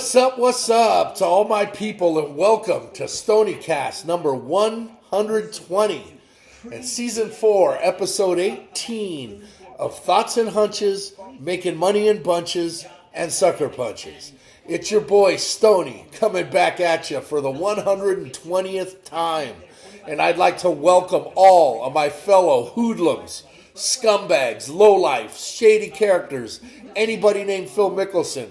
What's up to all my people, and welcome to Stoniecast number 120 and season 4, episode 18 of Thoughts and Hunches, Making Money in Bunches and Sucker Punches. It's your boy Stony coming back at you for the 120th time, and I'd like to welcome all of my fellow hoodlums, scumbags, lowlifes, shady characters, anybody named Phil Mickelson,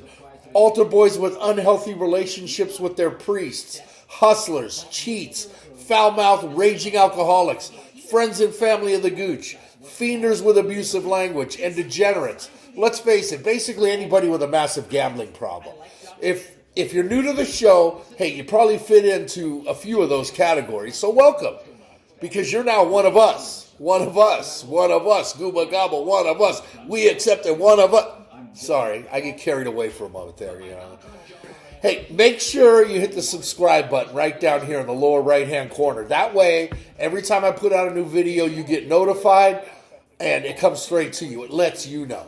altar boys with unhealthy relationships with their priests, hustlers, cheats, foul-mouthed, raging alcoholics, friends and family of the gooch, fienders with abusive language, and degenerates. Let's face it, basically anybody with a massive gambling problem. If you're new to the show, hey, you probably fit into a few of those categories, so welcome, because you're now one of us. One of us. Gooba gobble, one of us. We accepted one of us. Sorry, I get carried away for a moment there, you know. Hey, make sure you hit the subscribe button right down here in the lower right-hand corner. That way, every time I put out a new video, you get notified, and it comes straight to you. It lets you know.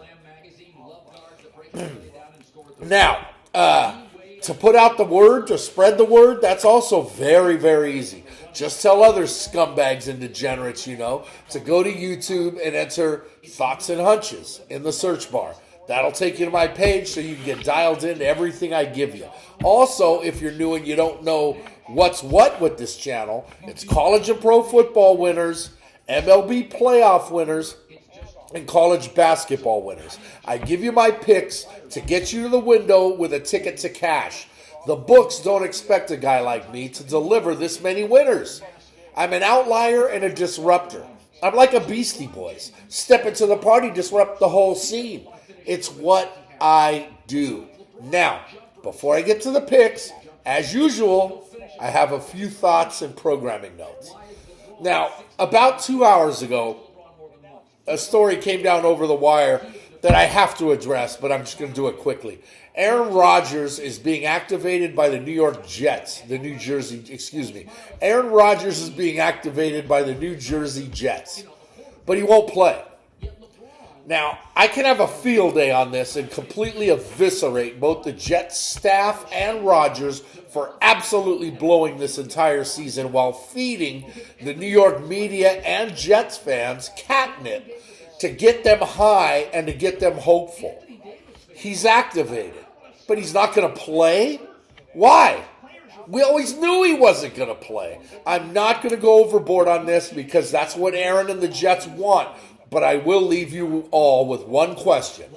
Now, to put out the word, to spread the word, that's also very, very easy. Just tell other scumbags and degenerates, you know, to go to YouTube and enter Thoughts and Hunches in the search bar. That'll take you to my page so you can get dialed into everything I give you. Also, if you're new and you don't know what's what with this channel, it's college and pro football winners, MLB playoff winners, and college basketball winners. I give you my picks to get you to the window with a ticket to cash. The books don't expect a guy like me to deliver this many winners. I'm an outlier and a disruptor. I'm like a Beastie Boys. Step into the party, disrupt the whole scene. It's what I do. Now, before I get to the picks, as usual, I have a few thoughts and programming notes. Now, about 2 hours ago, a story came down over the wire that I have to address, but I'm just going to do it quickly. Aaron Rodgers is being activated by the New York Jets. Aaron Rodgers is being activated by the New Jersey Jets, but he won't play. Now, I can have a field day on this and completely eviscerate both the Jets staff and Rodgers for absolutely blowing this entire season while feeding the New York media and Jets fans catnip to get them high and to get them hopeful. He's activated, but he's not going to play? Why? We always knew he wasn't going to play. I'm not going to go overboard on this because that's what Aaron and the Jets want. But I will leave you all with one question.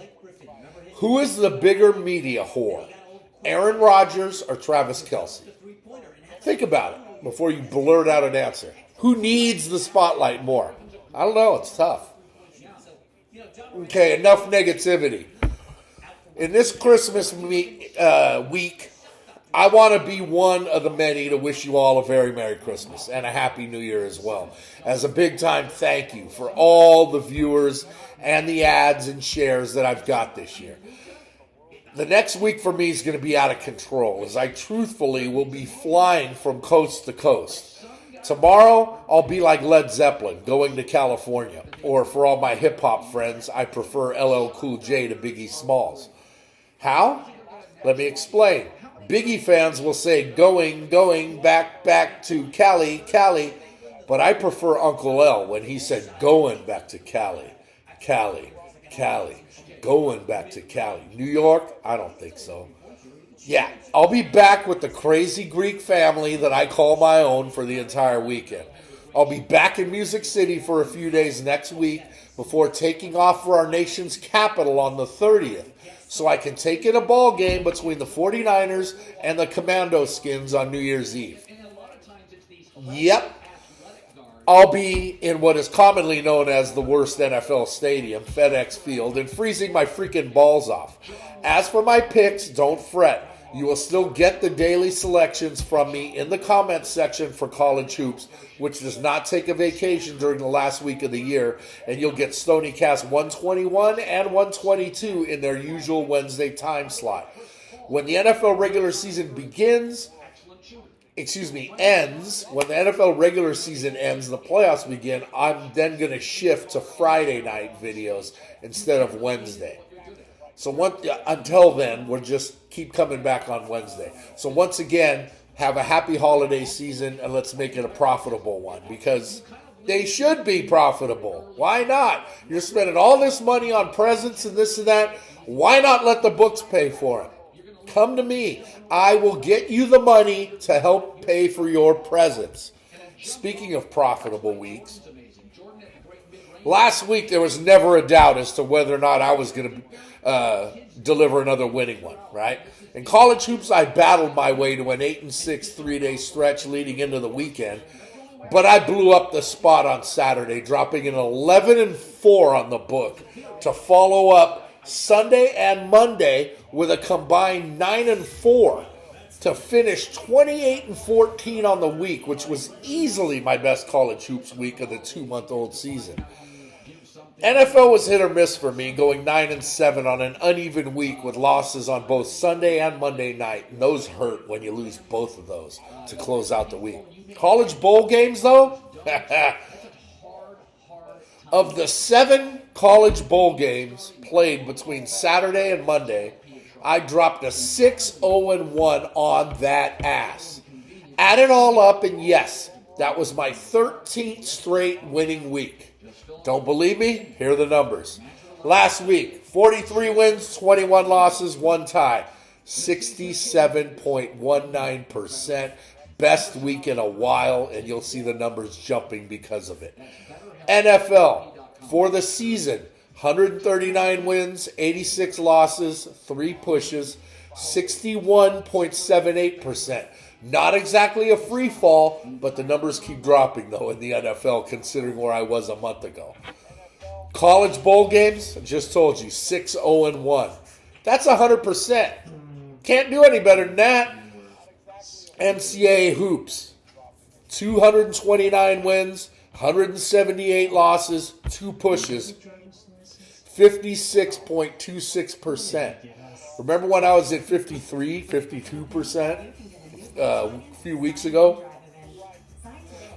Who is the bigger media whore? Aaron Rodgers or Travis Kelce? Think about it before you blurt out an answer. Who needs the spotlight more? I don't know. It's tough. Okay, enough negativity. In this Christmas week, I want to be one of the many to wish you all a very Merry Christmas and a Happy New Year as well. As a big-time thank you for all the viewers and the ads and shares that I've got this year. The next week for me is going to be out of control, as I truthfully will be flying from coast to coast. Tomorrow, I'll be like Led Zeppelin, going to California. Or for all my hip-hop friends, I prefer LL Cool J to Biggie Smalls. How? Let me explain. Biggie fans will say going back to Cali, but I prefer Uncle L when he said going back to Cali, going back to Cali. New York? I don't think so. Yeah, I'll be back with the crazy Greek family that I call my own for the entire weekend. I'll be back in Music City for a few days next week before taking off for our nation's capital on the 30th. So I can take in a ball game between the 49ers and the Commando Skins on New Year's Eve. Yep. I'll be in what is commonly known as the worst NFL stadium, FedEx Field, and freezing my freaking balls off. As for my picks, don't fret. You will still get the daily selections from me in the comments section for College Hoops, which does not take a vacation during the last week of the year, and you'll get Stoniecast 121 and 122 in their usual Wednesday time slot. When the NFL regular season ends, when the NFL regular season ends, the playoffs begin, I'm then going to shift to Friday night videos instead of Wednesday. So until then, we'll just keep coming back on Wednesday. So once again, have a happy holiday season, and let's make it a profitable one, because they should be profitable. Why not? You're spending all this money on presents and this and that. Why not let the books pay for it? Come to me. I will get you the money to help pay for your presents. Speaking of profitable weeks, last week there was never a doubt as to whether or not I was going to deliver another winning one, right? In college hoops, I battled my way to an 8-6 3-day stretch leading into the weekend, but I blew up the spot on Saturday, dropping an 11-4 on the book to follow up Sunday and Monday with a combined 9-4 to finish 28-14 on the week, which was easily my best college hoops week of the 2-month-old season. NFL was hit or miss for me, going 9-7 on an uneven week with losses on both Sunday and Monday night, and those hurt when you lose both of those to close out the week. College bowl games, though, of the 7 college bowl games played between Saturday and Monday, I dropped a 6-0-1 on that ass. Add it all up, and yes, that was my 13th straight winning week. Don't believe me? Here are the numbers. Last week, 43 wins, 21 losses, 1 tie. 67.19%. Best week in a while, and you'll see the numbers jumping because of it. NFL, for the season, 139 wins, 86 losses, 3 pushes, 61.78%. Not exactly a free fall, but the numbers keep dropping, though, in the NFL, considering where I was a month ago. College bowl games, I just told you, 6-0-1. That's 100%. Can't do any better than that. NCAA hoops, 229 wins, 178 losses, 2 pushes, 56.26%. Remember when I was at 52% a few weeks ago?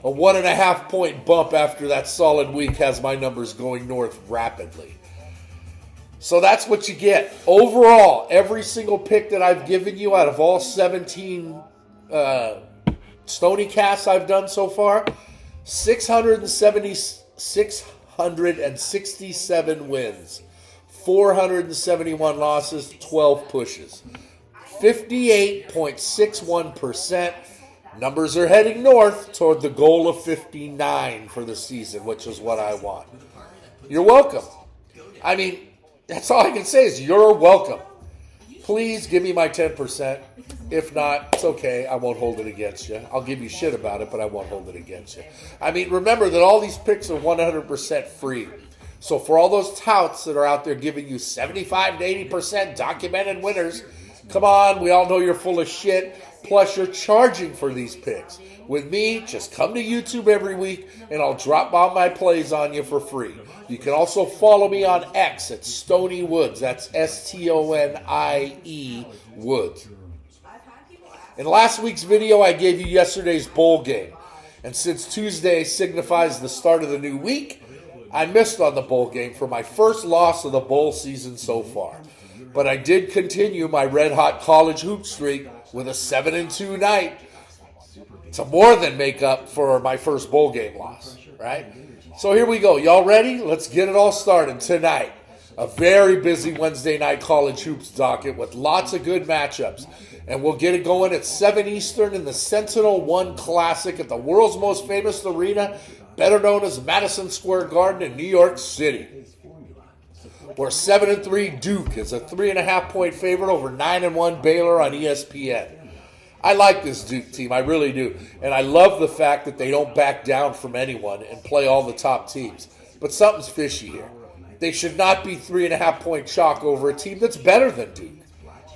A 1.5 point bump after that solid week has my numbers going north rapidly. So that's what you get. Overall, every single pick that I've given you out of all 17 Stoniecast I've done so far, 667 wins, 471 losses, 12 pushes, 58.61%. Numbers are heading north toward the goal of 59 for the season, which is what I want. You're welcome. I mean, that's all I can say is you're welcome. Please give me my 10%. If not, it's okay. I won't hold it against you. I'll give you shit about it, but I won't hold it against you. I mean, remember that all these picks are 100% free. So for all those touts that are out there giving you 75 to 80% documented winners, come on, we all know you're full of shit. Plus, you're charging for these picks. With me, just come to YouTube every week, and I'll drop all my plays on you for free. You can also follow me on X at Stony Woods. That's STONIE Woods. In last week's video, I gave you yesterday's bowl game. And since Tuesday signifies the start of the new week, I missed on the bowl game for my first loss of the bowl season so far. But I did continue my red-hot college hoop streak with a 7-2 night to more than make up for my first bowl game loss, right? So here we go. Y'all ready? Let's get it all started tonight. A very busy Wednesday night college hoops docket with lots of good matchups. And we'll get it going at 7 Eastern in the Sentinel One Classic at the world's most famous arena, better known as Madison Square Garden in New York City, where 7-3 Duke is a 3.5 point favorite over 9-1 Baylor on ESPN. I like this Duke team, I really do. And I love the fact that they don't back down from anyone and play all the top teams. But something's fishy here. They should not be 3.5 point chalk over a team that's better than Duke.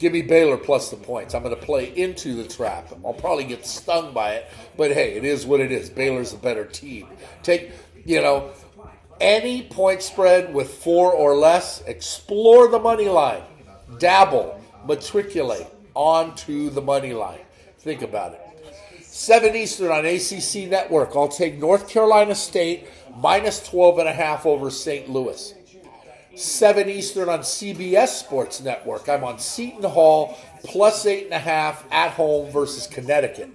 Give me Baylor plus the points. I'm going to play into the trap. I'll probably get stung by it. But hey, it is what it is. Baylor's a better team. Take, any point spread with 4 or less, explore the money line. Dabble, matriculate onto the money line. Think about it. 7 Eastern on ACC Network. I'll take North Carolina State minus 12.5 over St. Louis. 7 Eastern on CBS Sports Network. I'm on Seton Hall, plus 8.5 at home versus Connecticut.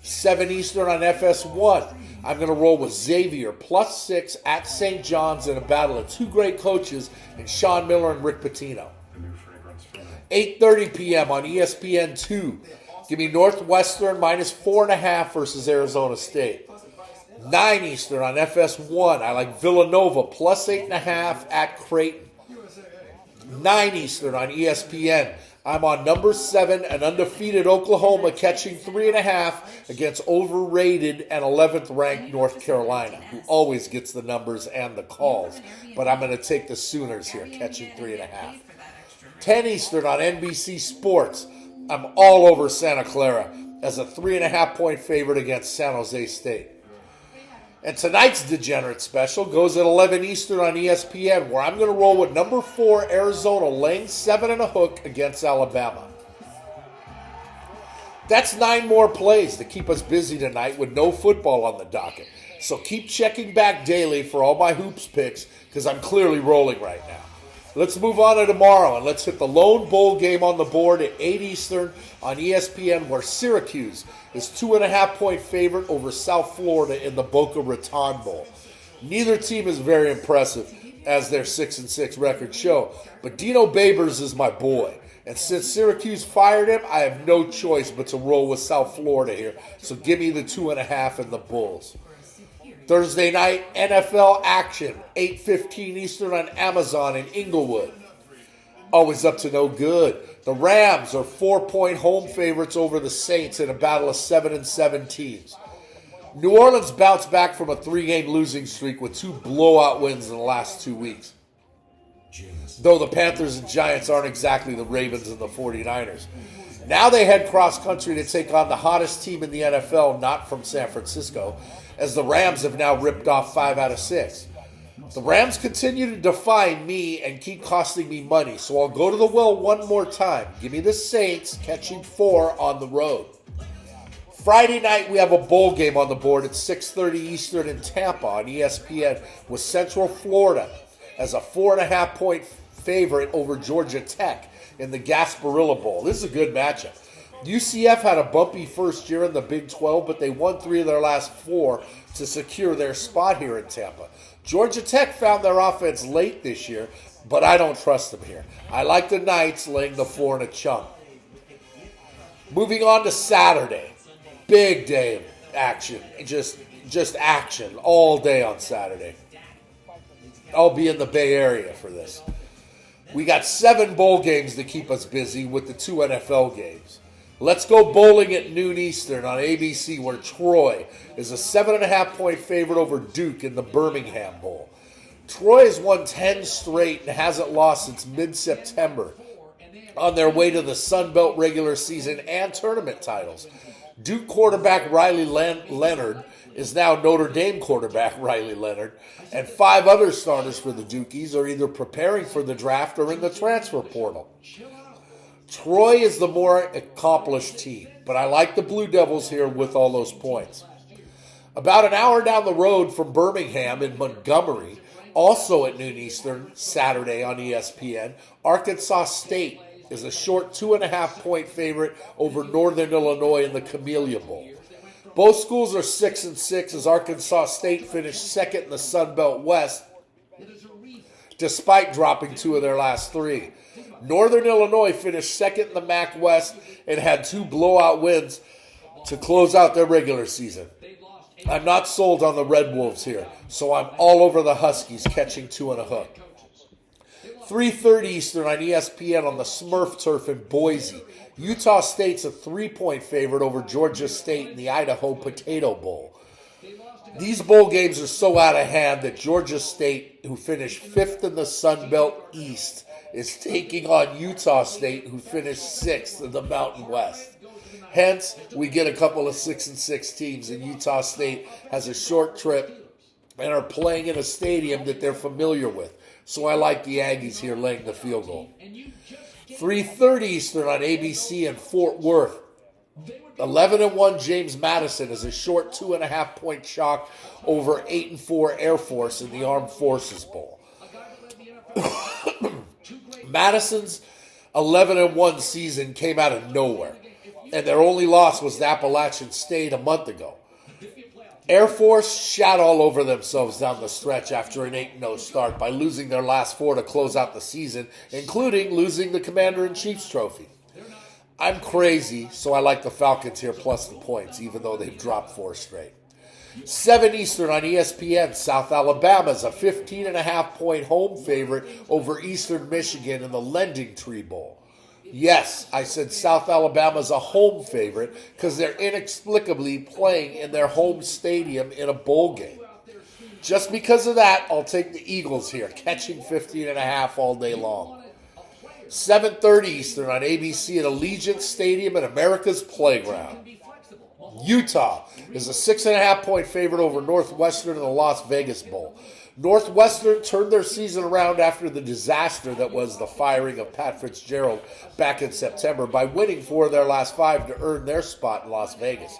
7 Eastern on FS1. I'm going to roll with Xavier, plus 6 at St. John's in a battle of two great coaches in Sean Miller and Rick Pitino. 8:30 p.m. on ESPN2. Give me Northwestern minus 4.5 versus Arizona State. 9 Eastern on FS1. I like Villanova plus 8.5 at Creighton. 9 Eastern on ESPN. I'm on number 7 and undefeated Oklahoma catching 3.5 against overrated and 11th ranked North Carolina, who always gets the numbers and the calls. But I'm going to take the Sooners here, catching 3.5. 10 Eastern on NBC Sports. I'm all over Santa Clara as a 3.5-point favorite against San Jose State. And tonight's Degenerate Special goes at 11 Eastern on ESPN, where I'm going to roll with number 4 Arizona laying 7.5 against Alabama. That's 9 more plays to keep us busy tonight with no football on the docket. So keep checking back daily for all my hoops picks, because I'm clearly rolling right now. Let's move on to tomorrow, and let's hit the lone bowl game on the board at 8 Eastern on ESPN, where Syracuse is 2.5-point favorite over South Florida in the Boca Raton Bowl. Neither team is very impressive, as their 6-6 records show, but Dino Babers is my boy. And since Syracuse fired him, I have no choice but to roll with South Florida here. So give me the 2.5 and the Bulls. Thursday night, NFL action, 8:15 Eastern on Amazon in Inglewood. Always up to no good. The Rams are 4-point home favorites over the Saints in a battle of 7-7 teams. New Orleans bounced back from a 3-game losing streak with 2 blowout wins in the last 2 weeks. Though the Panthers and Giants aren't exactly the Ravens and the 49ers. Now they head cross-country to take on the hottest team in the NFL, not from San Francisco, as the Rams have now ripped off 5 out of 6. The Rams continue to defy me and keep costing me money, so I'll go to the well one more time. Give me the Saints catching 4 on the road. Friday night, we have a bowl game on the board at 6:30 Eastern in Tampa on ESPN with Central Florida as a 4.5-point favorite over Georgia Tech in the Gasparilla Bowl. This is a good matchup. UCF had a bumpy first year in the Big 12, but they won 3 of their last 4 to secure their spot here in Tampa. Georgia Tech found their offense late this year, but I don't trust them here. I like the Knights laying the 4 and a chunk. Moving on to Saturday. Big day of action. Just action all day on Saturday. I'll be in the Bay Area for this. We got 7 bowl games to keep us busy with the 2 NFL games. Let's go bowling at noon Eastern on ABC, where Troy is a 7.5-point favorite over Duke in the Birmingham Bowl. Troy has won 10 straight and hasn't lost since mid-September on their way to the Sun Belt regular season and tournament titles. Duke quarterback Riley Leonard is now Notre Dame quarterback Riley Leonard, and 5 other starters for the Dukies are either preparing for the draft or in the transfer portal. Troy is the more accomplished team, but I like the Blue Devils here with all those points. About an hour down the road from Birmingham in Montgomery, also at noon Eastern, Saturday on ESPN, Arkansas State is a short 2.5-point favorite over Northern Illinois in the Camellia Bowl. Both schools are 6-6 as Arkansas State finished second in the Sun Belt West, despite dropping 2 of their last 3. Northern Illinois finished second in the MAC West and had 2 blowout wins to close out their regular season. I'm not sold on the Red Wolves here, so I'm all over the Huskies catching 2 and a hook. 3:30 Eastern on ESPN on the Smurf turf in Boise. Utah State's a 3-point favorite over Georgia State in the Idaho Potato Bowl. These bowl games are so out of hand that Georgia State, who finished 5th in the Sun Belt East, is taking on Utah State, who finished 6th in the Mountain West. Hence, we get a couple of 6-6 teams, and Utah State has a short trip and are playing in a stadium that they're familiar with. So I like the Aggies here laying the field goal. 3:30 Eastern on ABC in Fort Worth. 11-1 James Madison is a short 2.5-point chalk over 8-4 Air Force in the Armed Forces Bowl. Madison's 11-1 season came out of nowhere, and their only loss was to Appalachian State a month ago. Air Force shat all over themselves down the stretch after an 8-0 start by losing their last 4 to close out the season, including losing the Commander-in-Chief's trophy. I'm crazy, so I like the Falcons here plus the points, even though they've dropped 4 straight. 7 Eastern on ESPN. South Alabama's a 15.5-point home favorite over Eastern Michigan in the Lending Tree Bowl. Yes, I said South Alabama's a home favorite because they're inexplicably playing in their home stadium in a bowl game. Just because of that, I'll take the Eagles here, catching 15.5 all day long. 7:30 Eastern on ABC at Allegiant Stadium at America's Playground. Utah is a 6.5-point favorite over Northwestern in the Las Vegas Bowl. Northwestern turned their season around after the disaster that was the firing of Pat Fitzgerald back in September by winning 4 of their last 5 to earn their spot in Las Vegas.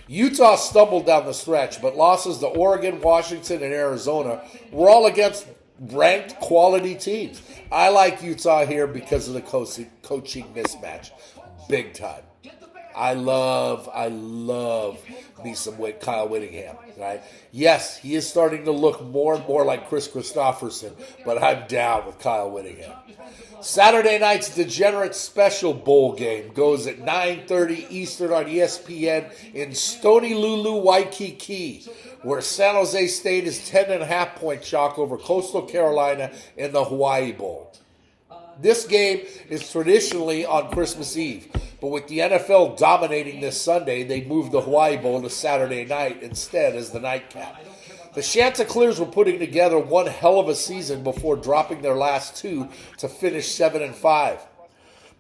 Utah stumbled down the stretch, but losses to Oregon, Washington, and Arizona were all against ranked quality teams. I like Utah here because of the coaching mismatch. Big time. I love me some Kyle Whittingham, right? Yes, he is starting to look more and more like Chris Christopherson, but I'm down with Kyle Whittingham. Saturday night's Degenerate Special Bowl game goes at 9:30 Eastern on ESPN in Stony Lulu, Waikiki, where San Jose State is 10.5-point chalk over Coastal Carolina in the Hawaii Bowl. This game is traditionally on Christmas Eve, but with the NFL dominating this Sunday, they moved the Hawaii Bowl to Saturday night instead as the nightcap. The Chanticleers were putting together one hell of a season before dropping their last 2 to finish 7-5.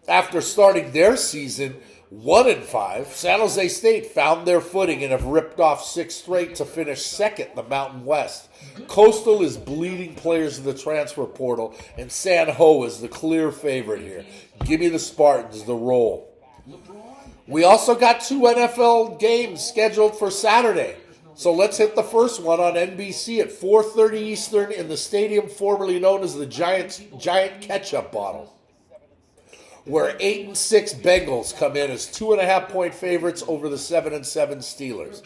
After starting their season 1-5, San Jose State found their footing and have ripped off 6 straight to finish second in the Mountain West. Coastal is bleeding players in the transfer portal, and San Ho is the clear favorite here. Give me the Spartans, the roll. We also got 2 NFL games scheduled for Saturday. So let's hit the first one on NBC at 4:30 Eastern in the stadium formerly known as the Giant Ketchup Bottle, where 8-6 Bengals come in as 2.5-point favorites over the 7-7 Steelers.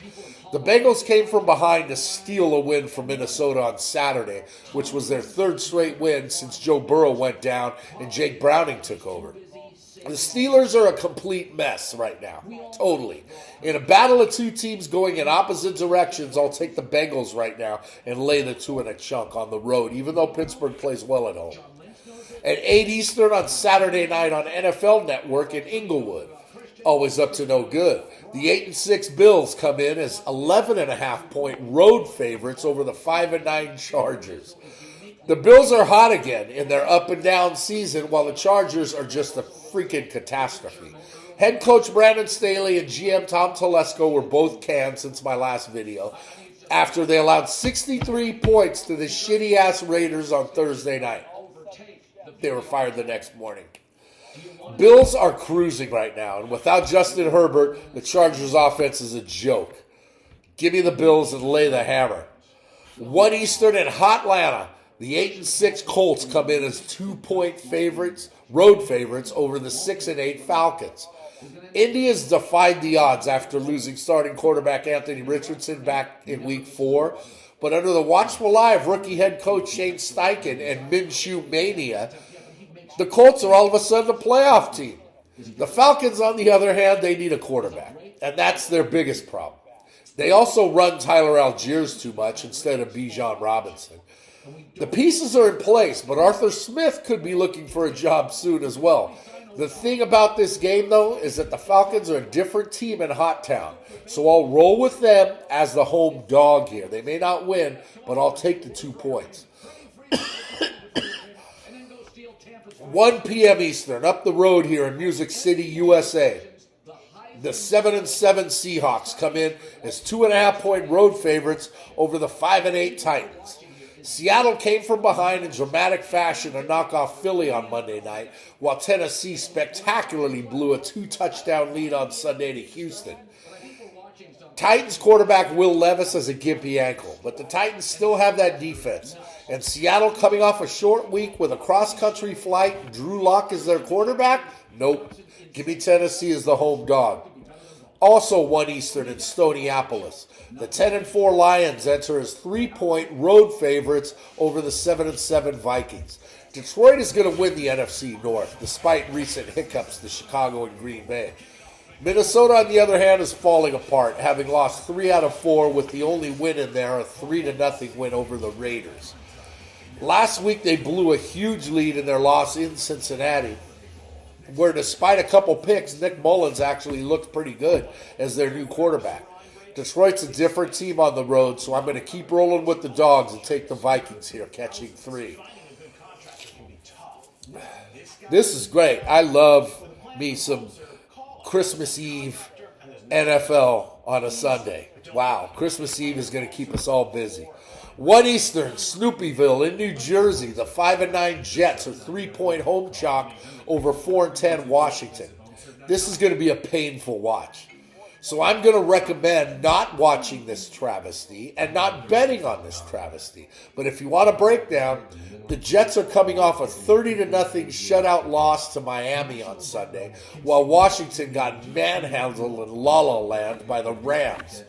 The Bengals came from behind to steal a win from Minnesota on Saturday, which was their 3rd straight win since Joe Burrow went down and Jake Browning took over. The Steelers are a complete mess right now, totally. In a battle of 2 teams going in opposite directions, I'll take the Bengals right now and lay the 2 in a chunk on the road, even though Pittsburgh plays well at home. At 8 Eastern on Saturday night on NFL Network in Inglewood. Always up to no good. The 8-6 Bills come in as 11.5-point road favorites over the 5-9 Chargers. The Bills are hot again in their up-and-down season, while the Chargers are just a freaking catastrophe. Head coach Brandon Staley and GM Tom Telesco were both canned since my last video after they allowed 63 points to the shitty-ass Raiders on Thursday night. They were fired the next morning. Bills are cruising right now, and without Justin Herbert, the Chargers' offense is a joke. Give me the Bills and lay the hammer. 1 Eastern in Hotlanta, the 8-6 Colts come in as 2-point favorites, road favorites over the 6-8 Falcons. India's defied the odds after losing starting quarterback Anthony Richardson back in Week 4, but under the watchful eye of rookie head coach Shane Steichen and Minshew Mania, the Colts are all of a sudden a playoff team. The Falcons, on the other hand, they need a quarterback, and that's their biggest problem. They also run Tyler Algiers too much instead of Bijan Robinson. The pieces are in place, but Arthur Smith could be looking for a job soon as well. The thing about this game, though, is that the Falcons are a different team in Hot Town, so I'll roll with them as the home dog here. They may not win, but I'll take the 2 points. 1 p.m. Eastern, up the road here in Music City, USA. The 7-7 Seahawks come in as 2.5-point road favorites over the 5-8 Titans. Seattle came from behind in dramatic fashion to knock off Philly on Monday night, while Tennessee spectacularly blew a 2-touchdown lead on Sunday to Houston. Titans quarterback Will Levis has a gimpy ankle, but the Titans still have that defense. And Seattle coming off a short week with a cross-country flight. Drew Lock is their quarterback? Nope. Give me Tennessee as the home dog. Also 1 Eastern in Stoneyappolis. The 10-4 Lions enter as 3-point road favorites over the 7-7 Vikings. Detroit is going to win the NFC North, despite recent hiccups to Chicago and Green Bay. Minnesota, on the other hand, is falling apart, having lost 3 out of 4 with the only win in there, a 3-0 win over the Raiders. Last week, they blew a huge lead in their loss in Cincinnati, where despite a couple picks, Nick Mullins actually looked pretty good as their new quarterback. Detroit's a different team on the road, so I'm going to keep rolling with the dogs and take the Vikings here, catching 3. This is great. I love me some Christmas Eve NFL on a Sunday. Wow, Christmas Eve is going to keep us all busy. 1 Eastern, Snoopyville in New Jersey. The 5-9 Jets are 3-point home chalk over 4-10 Washington. This is going to be a painful watch. So I'm going to recommend not watching this travesty and not betting on this travesty. But if you want a breakdown, the Jets are coming off a 30-0 shutout loss to Miami on Sunday, while Washington got manhandled in La La Land by the Rams.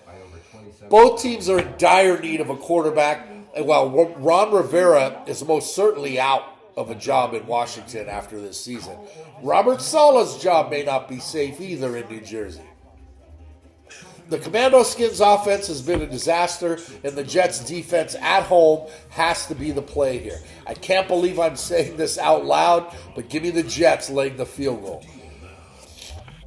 Both teams are in dire need of a quarterback, and while Ron Rivera is most certainly out of a job in Washington after this season, Robert Saleh's job may not be safe either in New Jersey. The Commando Skins offense has been a disaster, and the Jets defense at home has to be the play here. I can't believe I'm saying this out loud, but give me the Jets laying the field goal.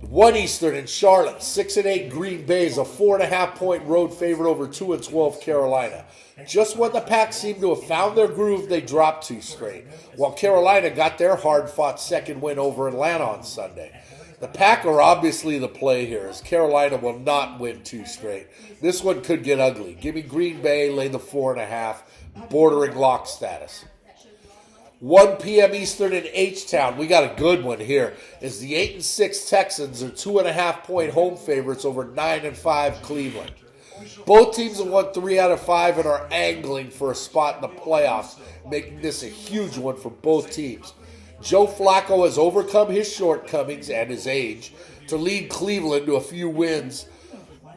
1 Eastern in Charlotte, 6-8 Green Bay is a 4.5-point road favorite over 2-12 Carolina. Just when the Pack seemed to have found their groove, they dropped 2 straight, while Carolina got their hard-fought second win over Atlanta on Sunday. The Pack are obviously the play here, as Carolina will not win 2 straight. This one could get ugly. Give me Green Bay, lay the 4.5, bordering lock status. 1 p.m. Eastern in H-Town. We got a good one here, as the 8-6 Texans are 2.5-point home favorites over 9-5 Cleveland. Both teams have won 3 out of 5 and are angling for a spot in the playoffs, making this a huge one for both teams. Joe Flacco has overcome his shortcomings and his age to lead Cleveland to a few wins,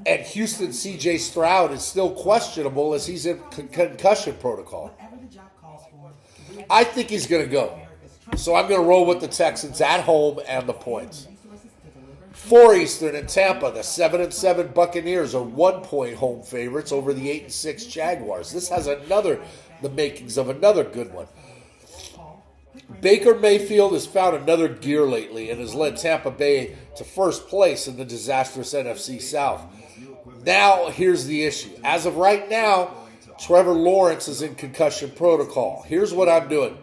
and Houston C.J. Stroud is still questionable as he's in concussion protocol. I think he's going to go, so I'm going to roll with the Texans at home and the points. 4 Eastern in Tampa, the 7-7 Buccaneers are 1-point home favorites over the 8-6 Jaguars. This has the makings of another good one. Baker Mayfield has found another gear lately and has led Tampa Bay to first place in the disastrous NFC South. Now, here's the issue. As of right now, Trevor Lawrence is in concussion protocol. Here's what I'm doing.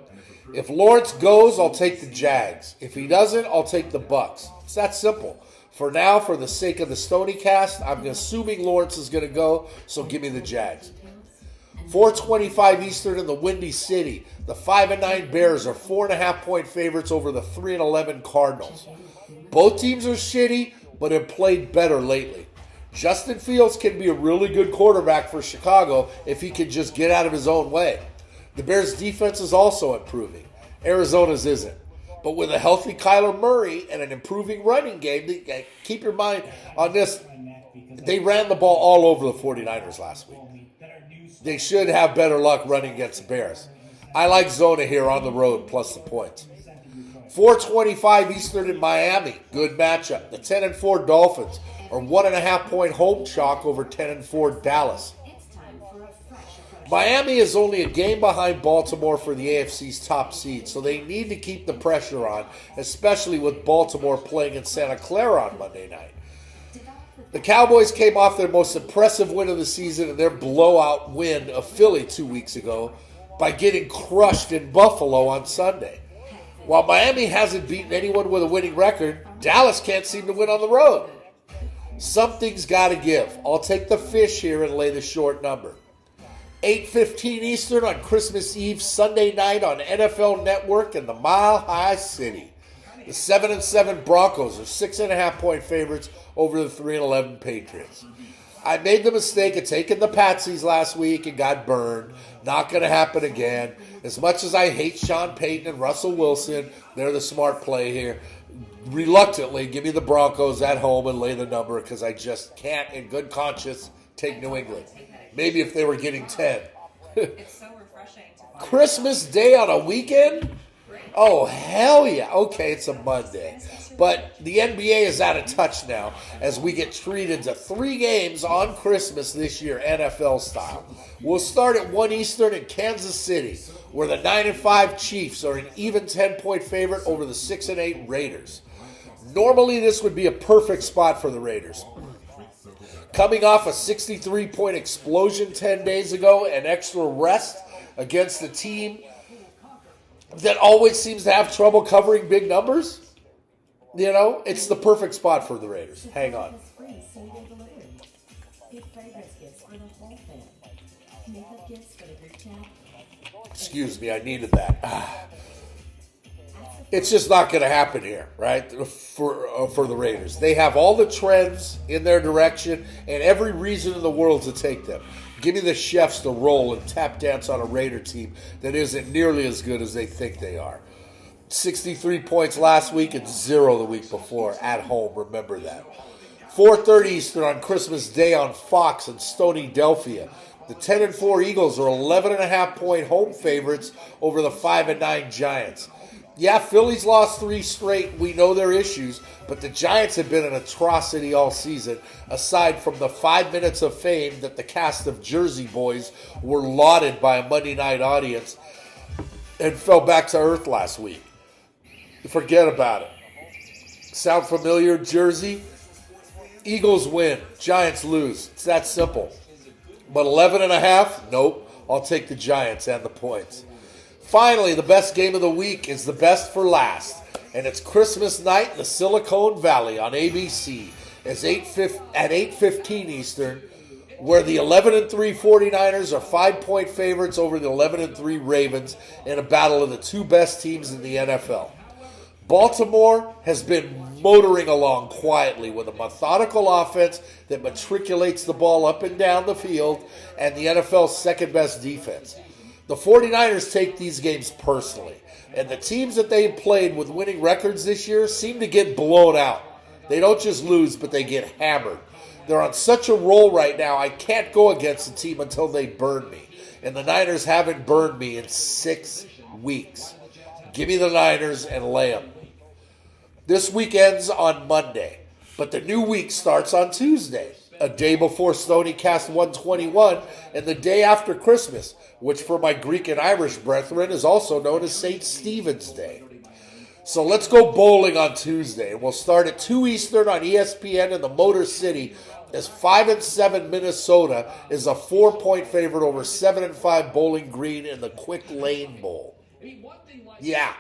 If Lawrence goes, I'll take the Jags. If he doesn't, I'll take the Bucks. It's that simple. For now, for the sake of the Stoniecast, I'm assuming Lawrence is going to go, so give me the Jags. 4:25 Eastern in the Windy City. The 5-9 Bears are 4.5-point favorites over the 3-11 Cardinals. Both teams are shitty, but have played better lately. Justin Fields can be a really good quarterback for Chicago if he can just get out of his own way. The Bears' defense is also improving. Arizona's isn't. But with a healthy Kyler Murray and an improving running game, keep your mind on this, they ran the ball all over the 49ers last week. They should have better luck running against the Bears. I like Zona here on the road, plus the points. 4:25 Eastern in Miami. Good matchup. The 10-4 Dolphins are 1.5-point home chalk over 10-4 Dallas. Miami is only a game behind Baltimore for the AFC's top seed, so they need to keep the pressure on, especially with Baltimore playing in Santa Clara on Monday night. The Cowboys came off their most impressive win of the season and their blowout win of Philly 2 weeks ago by getting crushed in Buffalo on Sunday. While Miami hasn't beaten anyone with a winning record, Dallas can't seem to win on the road. Something's got to give. I'll take the fish here and lay the short number. 8:15 Eastern on Christmas Eve, Sunday night on NFL Network in the Mile High City. The 7-7 Broncos are 6.5-point favorites over the 3-11 Patriots. I made the mistake of taking the Patsies last week and got burned. Not going to happen again. As much as I hate Sean Payton and Russell Wilson, they're the smart play here. Reluctantly, give me the Broncos at home and lay the number because I just can't, in good conscience, take New England. Maybe if they were getting 10. It's so refreshing to Christmas Day on a weekend? Oh, hell yeah. Okay, it's a Monday. But the NBA is out of touch now as we get treated to 3 games on Christmas this year, NFL style. We'll start at 1 Eastern in Kansas City, where the 9-5 Chiefs are an even 10-point favorite over the 6-8 Raiders. Normally, this would be a perfect spot for the Raiders. Coming off a 63-point explosion 10 days ago and extra rest against the team that always seems to have trouble covering big numbers, you know, it's the perfect spot for the Raiders. Hang on. Excuse me, I needed that. It's just not going to happen here, right, for the Raiders. They have all the trends in their direction and every reason in the world to take them. Give me the chefs to roll and tap dance on a Raider team that isn't nearly as good as they think they are. 63 points last week and 0 the week before at home. Remember that. 4:30 Eastern on Christmas Day on Fox in Stoniecast. The 10-4 Eagles are 11.5-point home favorites over the 5-9 Giants. Yeah, Philly's lost 3 straight. We know their issues, but the Giants have been an atrocity all season, aside from the 5 minutes of fame that the cast of Jersey Boys were lauded by a Monday night audience and fell back to earth last week. Forget about it. Sound familiar, Jersey? Eagles win. Giants lose. It's that simple. But 11.5? Nope. I'll take the Giants and the points. Finally, the best game of the week is the best for last. And it's Christmas night in the Silicon Valley on ABC at 8:15 Eastern, where the 11-3 49ers are 5-point favorites over the 11-3 Ravens in a battle of the 2 best teams in the NFL. Baltimore has been motoring along quietly with a methodical offense that matriculates the ball up and down the field and the NFL's second-best defense. The 49ers take these games personally, and the teams that they've played with winning records this year seem to get blown out. They don't just lose, but they get hammered. They're on such a roll right now, I can't go against the team until they burn me. And the Niners haven't burned me in 6 weeks. Give me the Niners and lay them. This week ends on Monday, but the new week starts on Tuesday, a day before Stoniecast 121 and the day after Christmas, which for my Greek and Irish brethren is also known as St. Stephen's Day. So let's go bowling on Tuesday, and we'll start at 2 Eastern on ESPN in the Motor City as 5-7 Minnesota is a 4-point favorite over 7-5 Bowling Green in the Quick Lane Bowl. Yeah,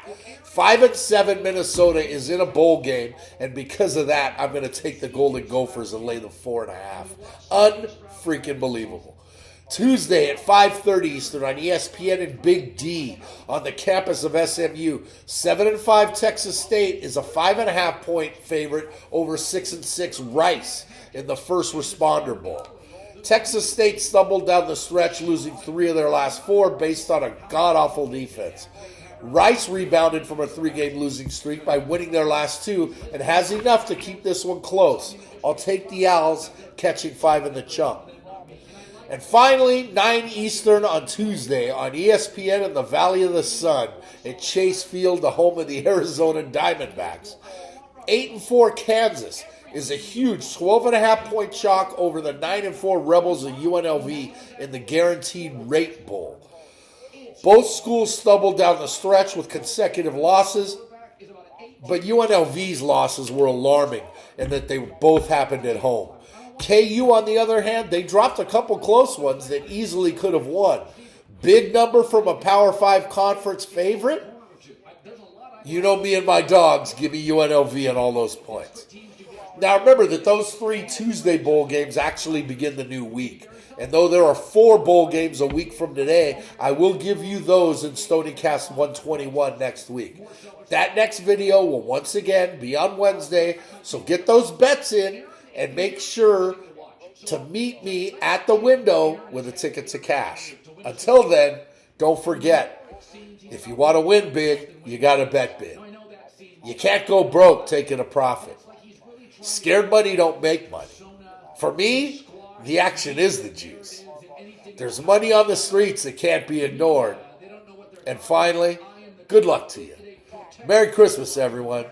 5-7 Minnesota is in a bowl game, and because of that, I'm going to take the Golden Gophers and lay the 4.5. Unfreaking believable. Tuesday at 5:30 Eastern on ESPN and Big D on the campus of SMU. 7-5 Texas State is a 5.5-point favorite over 6-6 Rice in the First Responder Bowl. Texas State stumbled down the stretch, losing 3 of their last 4 based on a god-awful defense. Rice rebounded from a 3-game losing streak by winning their last 2 and has enough to keep this one close. I'll take the Owls, catching 5 in the chunk. And finally, 9 Eastern on Tuesday on ESPN in the Valley of the Sun at Chase Field, the home of the Arizona Diamondbacks. 8-4 Kansas is a huge 12.5-point chalk over the 9-4 Rebels of UNLV in the Guaranteed Rate Bowl. Both schools stumbled down the stretch with consecutive losses, but UNLV's losses were alarming in that they both happened at home. KU, on the other hand, they dropped a couple close ones that easily could have won. Big number from a Power 5 conference favorite? You know me and my dogs. Give me UNLV and all those points. Now remember that those 3 Tuesday bowl games actually begin the new week. And though there are 4 bowl games a week from today, I will give you those in Stoniecast 121 next week. That next video will once again be on Wednesday, so get those bets in and make sure to meet me at the window with a ticket to cash. Until then, don't forget, if you want to win big, you got to bet big. You can't go broke taking a profit. Scared money don't make money. For me, the action is the juice. There's money on the streets that can't be ignored. And finally, good luck to you. Merry Christmas, everyone.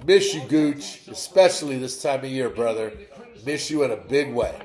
Miss you, Gooch, especially this time of year, brother. Miss you in a big way.